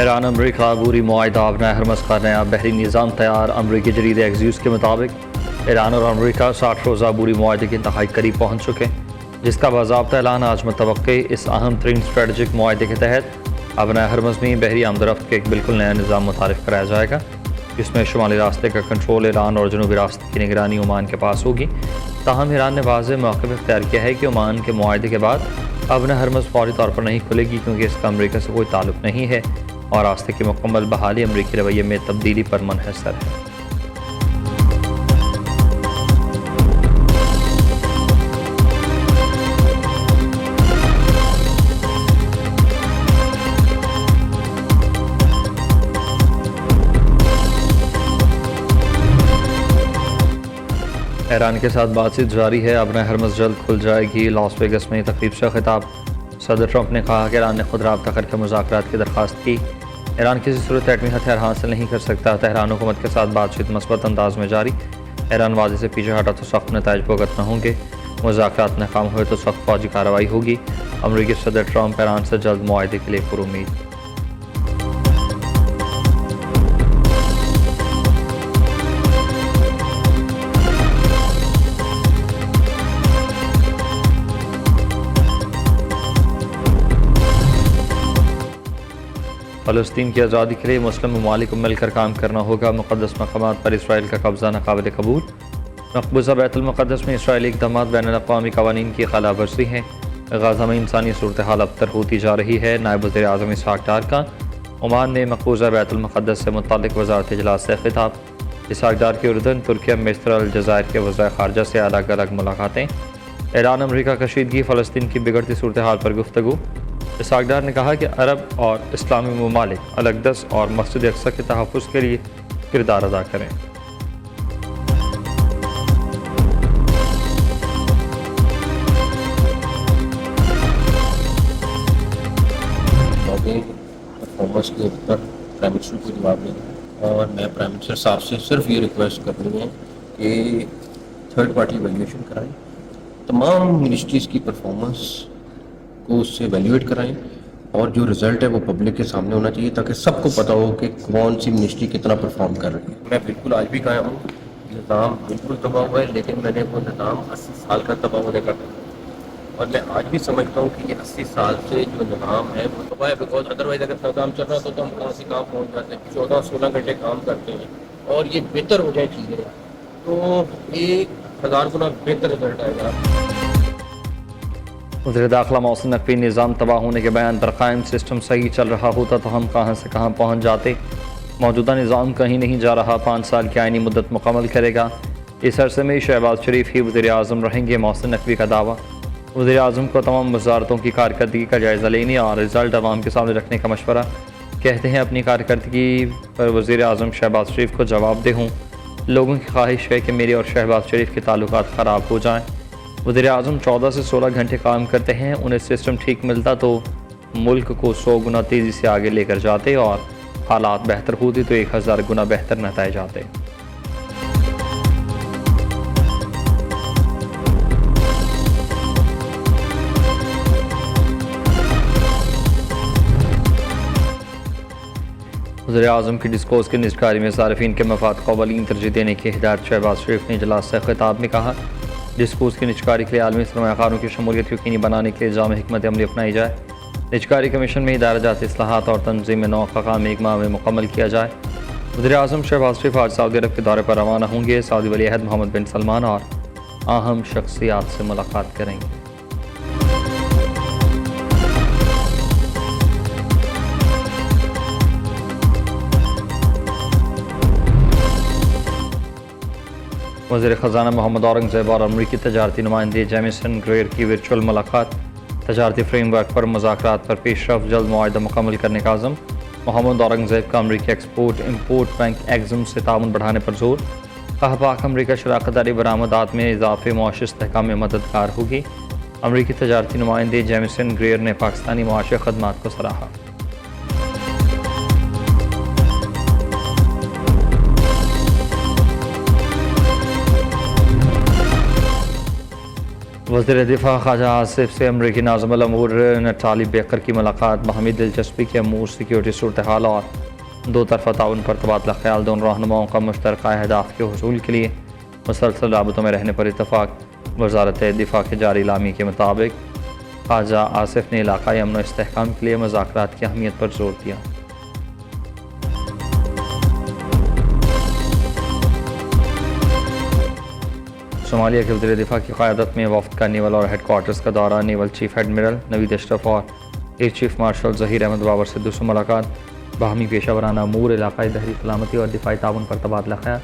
Iran अमरीका अबूरी मुआहिदा अपना Hermes का नया बहरी निज़ाम तैयार। अमरीकी जरीदे एक्सिस के मुताबिक ईरान और अमरीका 60 रोज़ा अबूरी मुआहिदे के इंतहाई करीब पहुँच चुके हैं, जिसका बाज़ाब्ता ऐलान आज मुतवक्के। इस अहम तरीन स्ट्रेटजिक मुआहिदे के तहत अपना हरमस में बहरी आमदरफ्त के एक बिल्कुल नया निज़ाम मुतारिफ कराया जाएगा, जिसमें शुमाली रास्ते का कंट्रोल ईरान और जनूबी रास्ते की निगरानी ओमान के पास होगी। ताहम ईरान ने वाज़ेह मौक़िफ़ इख्तियार किया है कि ओमान के मुआहिदे के बाद अपना हरमस फौरी तौर पर नहीं खुलेगी, क्योंकि इसका अमरीका से कोई ताल्लुक़ नहीं है और रास्ते की मुकम्मल बहाली अमरीकी रवैये में तब्दीली पर मुनहसर है। ईरान के साथ बातचीत जारी है। अपना हरमस जल्द खुल जाएगी। लॉस वेगस में तकरीब से खिताब सदर ट्रंप ने कहा कि ईरान ने खुद रब्ता करके मुज़ाकरात की दरख्वास्त की। ईरान किसी सूरत एटमी हथियार हासिल नहीं कर सकता। तेहरान हुकूमत के साथ बातचीत मस्बत अंदाज में जारी। ईरान वादे से पीछे हटा तो सख्त नताइज भुगत न होंगे। मुज़ाकरात नाकाम हुए तो सख्त फौजी कार्रवाई होगी। अमरीकी सदर ट्रंप ईरान से जल्द मुआहिदे के लिए पुरुमीद। फ़लस्तीन की आज़ादी के लिए मुस्लिम ममालिक को मिलकर काम करना होगा। मुक़द्दस मकामात पर इसराइल का कब्ज़ा नाक़ाबिल कबूल। मक़बूज़ा बैतुल मुक़द्दस में इसराइली इक़दामात बैनुल-अक़वामी क़वानीन की ख़िलाफ़वर्ज़ी हैं। गाज़ा में इंसानी सूरत हाल अबतर होती जा रही है। नायब वज़ीर-ए-आज़म इसहाक़ डार का ओमान में मक़बूज़ा बैतुल मुक़द्दस से मुतल्लिक़ वज़ारत इजलास से ख़िताब। इसहाक़ डार की उर्दन, तुर्किया, मिस्र, अलजज़ायर के वज़ीर ख़ारजा से अलग अलग मुलाक़ातें। ईरान अमरीका कशीदगी, फ़लस्तीन की बिगड़ती सूरत हाल पर गुफ्तगू। इसहाक़ डार ने कहा कि अरब और इस्लामी ममालिक अलगदस और मस्जिद अक़सा के तहफ़्फ़ुज़ के लिए किरदार अदा करें। परफॉर्मेंस के ऊपर प्राइम मिनिस्टर को जवाब देना और मैं प्राइम मिनिस्टर साहब से सिर्फ ये रिक्वेस्ट करनी है कि थर्ड पार्टी वैल्यूएशन कराएं, तमाम मिनिस्ट्रीज़ की परफॉर्मेंस को उससे वैल्यूएट कराएं और जो रिज़ल्ट है वो पब्लिक के सामने होना चाहिए, ताकि सबको पता हो कि कौन सी मिनिस्ट्री कितना परफॉर्म कर रही है। मैं बिल्कुल आज भी कहा हूँ, निज़ाम बिल्कुल तबाह हुआ है, लेकिन मैंने वो निज़ाम 80 साल का तबाह होने का कहा और मैं आज भी समझता हूँ कि ये 80 साल से जो निज़ाम है वो तबाह है। बिकॉज अदरवाइज अगर निज़ाम चल रहा तो हम कहाँ से काम पहुँच जाते हैं। 14-16 घंटे काम करते हैं और ये बेहतर हो जाए चीज़ें तो 1000 गुना बेहतर रिजल्ट आएगा। वज़ीर दाखिला मोहसिन नकवी, निज़ाम तबाह होने के बयान पर कायम। सिस्टम सही चल रहा होता तो हम कहाँ से कहाँ पहुँच जाते। मौजूदा निज़ाम कहीं नहीं जा रहा। 5 साल की आइनी मुद्दत मुकम्मल करेगा। इस अरसे में शहबाज शरीफ ही वज़ीर आज़म रहेंगे। मोहसिन नकवी का दावा। वज़ीर आज़म को तमाम वज़ारतों की कारकर्दगी का जायज़ा लेने और रिज़ल्ट अवाम के सामने रखने का मशवरा। कहते हैं अपनी कारकर्दगी पर वज़ीर आज़म शहबाज शरीफ को जवाबदेह हूँ। लोगों की ख्वाहिश है कि मेरे और शहबाज शरीफ के ताल्लुकात ख़राब हो जाएँ। वज़ीर आज़म 14 से 16 घंटे काम करते हैं। उन्हें सिस्टम ठीक मिलता तो मुल्क को 100 गुना तेज़ी से आगे लेकर जाते और हालात बेहतर होती तो 1000 गुना बेहतर नतीजे आते। वज़ीर आज़म की डिस्कोर्स की निजकारी में सार्फिन के मफाद को अवलीन तरजीह देने की हिदायत शहबाज शरीफ ने इजलास से खिताब में कहा। डिस्कोर्स की निजकारी के लिए आलमी सरमायाकारों की शमूलियत यकीनी बनाने के लिए जाम हिकमत अमली अपनाई जाए। निजकारी कमीशन में इदारा जाती इस्लाहात और तंजीम नौ का काम 1 माह में मुकम्मल किया जाए। वज़ीर आज़म शहबाज शरीफ आज सऊदी अरब के दौरे पर रवाना होंगे। सऊदी वली अहद मोहम्मद बिन सलमान और अहम शख्सियात से मुलाकात करेंगे। वज़ीर ख़ज़ाना मोहम्मद औरंगज़ेब और अमरीकी तजारती नुमाइंदे जेमिसन ग्रेयर की वर्चुअल मुलाकात। तजारती फ्रेमवर्क पर मुज़ाकरात पर पेशरफ, जल्द मुआहिदा मुकम्मल करने का आज़म। मोहम्मद औरंगज़ेब का अमरीकी एक्सपोर्ट इम्पोर्ट बैंक एक्ज़म से ताउन बढ़ाने पर जोर। कहा पाक अमरीका शराकत दारी बरामदात में इजाफे मुआशी इस्तेहकाम में मददगार होगी। अमरीकी तजारती नुमाइंदे जेमिसन ग्रेयर ने पाकिस्तानी मुआशी खदमात को सराहा। वज़ीर दिफा ख्वाजा आसिफ से अमरीकी नाज़िम अल-अमूर नताली बेकर की मुलाकात बाहमी दिलचस्पी के अमूर सिक्योरिटी सूरत हाल और दो तरफ़ा ताउन पर तबादला ख्याल। दोनों रहनुमाओं का मुश्तरका अहदाफ के हुसूल के लिए मुसलसल राबतों में रहने पर इत्तफ़ाक़। वज़ारत दिफा के जारी इलामी के मुताबिक ख्वाजा आसिफ ने इलाक़ाई अमन व इस्तेहकाम के लिए मुज़ाकरात की अहमियत पर जोर दिया। सोमालिया के वज़ीर दिफा की क़यादत में वफ़द का नेवल और हेड क्वार्टर्स का दौरा। Naval chief admiral Naveed Ashraf और air chief marshal Zaheer Ahmed Babar Sidhu से मुलाकात। बाहमी पेशा वराना अमूर, इलाक़ाई बहरी सलामती और दिफाई ताउन पर तबादला ख्याल।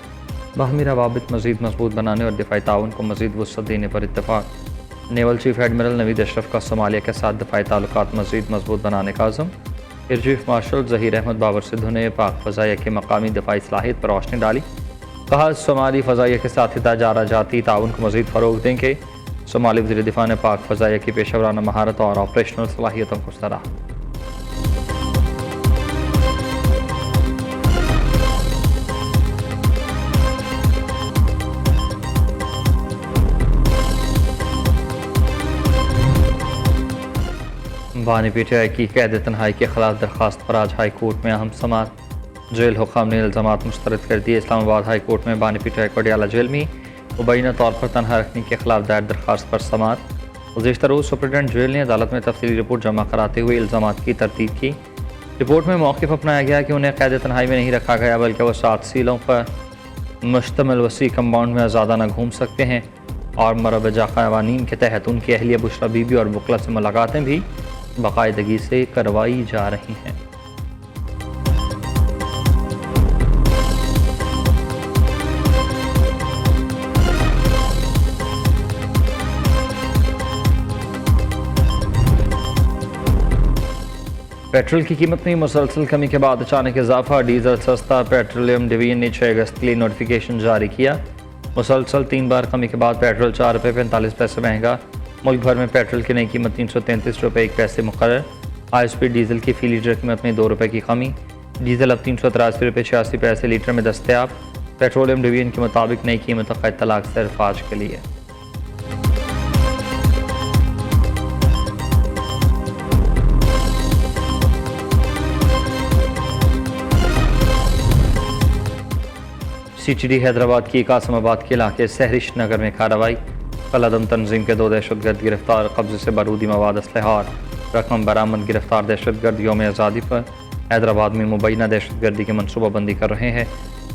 बाहमी रवाबित मज़ीद मजबूत बनाने और दिफाई ताउन को मज़ीद वुसअत देने पर इत्तफ़ाक़। Naval chief admiral Naveed Ashraf का सोमालिया के साथ दिफाई ताल्लुकात मज़ीद मजबूत बनाने का अज़म। Air chief marshal Zaheer Ahmed Babar Sidhu ने पाक फ़ज़ाइया की मकामी दिफाई सलाहियत पर रोशनी डाली। कहा, सोमाली फ़ज़ाइया के साथ इजारा जाती ताउन को मज़ीद फ़रोग़ देंगे। सोमाली वज़ीर दिफा ने पाक फ़ज़ाइया की पेशा वराना महारत और ऑपरेशनल सलाहियतों को सराहा। बानी पीटीआई की कैद तन्हाई के खिलाफ दरख्वास्त पर आज हाई कोर्ट में अहम समाअत। जेल हुकाम ने इल्ज़ामात मुस्तरद कर दिए। इस्लामाबाद हाई कोर्ट में बानी पीटीआई को अडयाला जेल में मुबैना तौर पर तनहा रखने के खिलाफ दायर दरख्वास्त पर समाअत। गुज़िश्ता रोज़ सुप्रीडेंट जेल ने अदालत में तफसीली रिपोर्ट जमा कराते हुए इल्ज़ामात की तरतीब की। रिपोर्ट में मौक़िफ़ अपनाया गया कि उन्हें कैद तन्हाई में नहीं रखा गया, बल्कि वह 7 सीलों पर मुश्तमिल वसी कंपाउंड में आज़ादाना घूम सकते हैं और मरबजा क़वानीन के तहत उनकी अहलिया बुशरा बीबी और वकला से मुलाकातें भी बाकायदगी से करवाई जा रही हैं। पेट्रोल की कीमत में मुसलसल कमी के बाद अचानक इजाफा। डीजल सस्ता। पेट्रोलियम डिवीजन ने 6 अगस्त के लिए नोटिफिकेशन जारी किया। मुसलसल 3 बार कमी के बाद पेट्रोल 4 रुपये 45 पैसे महंगा। मुल्क भर में पेट्रोल की नई कीमत 333 रुपये 1 पैसे मुकर्रर। हाई स्पीड डीजल की फ़ी लीटर कीमत में 2 रुपये की कमी। डीजल अब 383 रुपये 86 पैसे लीटर में दस्तयाब। पेट्रोलियम डिवीजन के मुताबिक नई कीमतों का इत्तलाक सिर्फ आज के लिए। CTD हैदराबाद की कासमाबाद के इलाके सहरिश नगर में कार्रवाई। कलअदम तंजीम के 2 दहशतगर्द गिरफ्तार। कब्जे से बारूदी मवाद, असलहा और रकम बरामद। गिरफ्तार दहशतगर्द यौम आज़ादी पर हैदराबाद में मुबैना दहशतगर्दी की मनसूबाबंदी कर रहे हैं,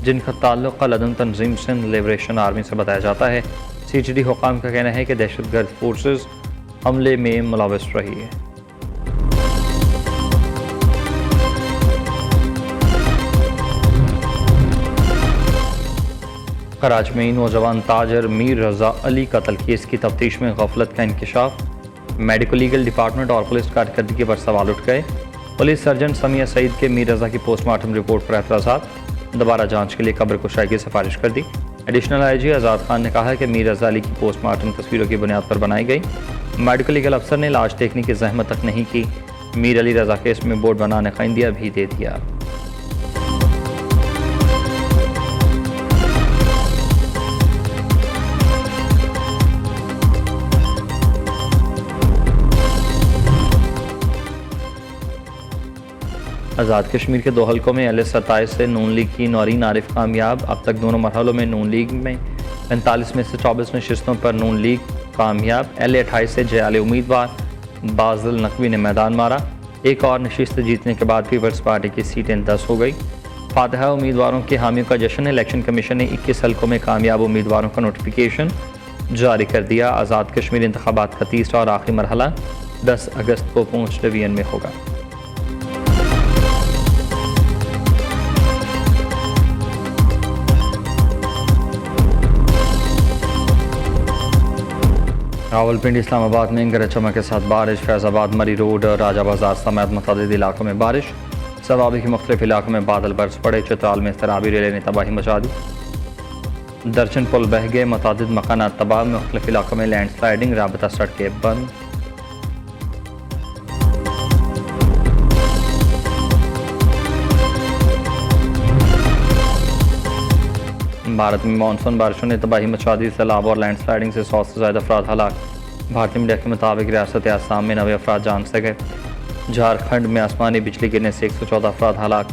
जिनका ताल्लुक़ कलअदम तंजीम सिंध लिबरेशन आर्मी से बताया जाता है। CTD हुकाम का कहना है कि दहशतगर्द फोर्सेज हमले में मुलव्वस रही है। कराची में नौजवान ताजर मीर रज़ा अली कत्ल केस की तफ्तीश में गफलत का इंकशाफ। मेडिकल लीगल डिपार्टमेंट और पुलिस कारकर्दगी पर सवाल उठ गए। पुलिस सर्जन समिया सईद के मीर रज़ा की पोस्टमार्टम रिपोर्ट पर एतराज़ात। दोबारा जांच के लिए कब्र कुशाई की सिफारिश कर दी। एडिशनल IG आज़ाद खान ने कहा है कि मीर रज़ा अली की पोस्टमार्टम तस्वीरों की बुनियाद पर बनाई गई। मेडिकल लीगल अफसर ने लाश देखने की जहमत तक नहीं की। मीर अली रज़ा केस में बोर्ड बनाने का इंदिया भी दे दिया। आज़ाद कश्मीर के 2 हलकों में LS27 से नून लीग की नौरीन आरिफ कामयाब। अब तक दोनों मरहलों में नून लीग में 45 में से 24 नशिस्तों पर नून लीग कामयाब। LA28 से जयाले उम्मीदवार बाज़िल नकवी ने मैदान मारा। एक और नशिस्त जीतने के बाद पीपल्स पार्टी की सीटें 10 हो गई। फातहा उम्मीदवारों के हामियों का जश्न। इलेक्शन कमीशन ने 21 हलकों में कामयाब उम्मीदवारों का नोटिफिकेशन जारी कर दिया। आज़ाद कश्मीर इंतखाबात का तीसरा और आखिरी मरहला 10 अगस्त को पूंछ डिवीजन में होगा। रावलपिंडी इस्लामाबाद में गरज चमक के साथ बारिश। फैज़ाबाद मरी रोड राजा बाजार समेत मुतअद्दिद इलाकों में बारिश। सवाबी के मुख्तलिफ इलाकों में बादल बरस पड़े। चित्राल में सराबी रेले ने तबाही मचा दी। दर्जन पुल बह गए। मुतअद्दिद मकानात तबाह। मुख्तलिफ इलाकों में लैंडस्लाइडिंग। राबता सड़कें बंद। भारत में मानसून बारिशों ने तबाही मचा दी। सैलाब और लैंडस्लाइडिंग से 100 से ज़्यादा अफराद हलाक। भारतीय मीडिया के मुताबिक रियासत आसाम में 9 अफराद जान से गए। झारखंड में आसमानी बिजली गिरने से 114 अफराद हलाक।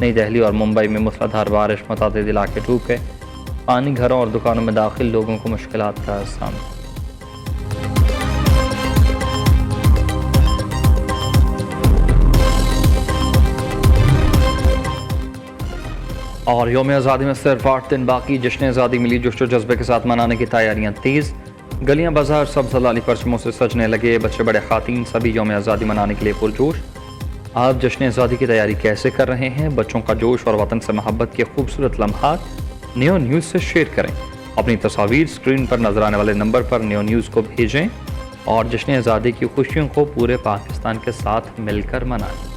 नई दिल्ली और मुंबई में मूसलाधार बारिश, मुतादिद इलाके डूब गए। पानी घरों और दुकानों में दाखिल, लोगों को मुश्किलात का सामना। और यौम आज़ादी में सिर्फ 8 दिन बाकी, जश्न आज़ादी मिली जोश जज्बे के साथ मनाने की तैयारियां तेज़। गलियां बाजार सब जलाली परचमों से सजने लगे। बच्चे बड़े खातीन सभी यौम आज़ादी मनाने के लिए पुरजोश। आप जश्न आज़ादी की तैयारी कैसे कर रहे हैं? बच्चों का जोश और वतन से मोहब्बत के खूबसूरत लम्हात नियो न्यूज़ से शेयर करें। अपनी तस्वीर स्क्रीन पर नजर आने वाले नंबर पर नियो न्यूज़ को भेजें और जश्न आज़ादी की खुशियों को पूरे पाकिस्तान के साथ मिलकर मनाएं।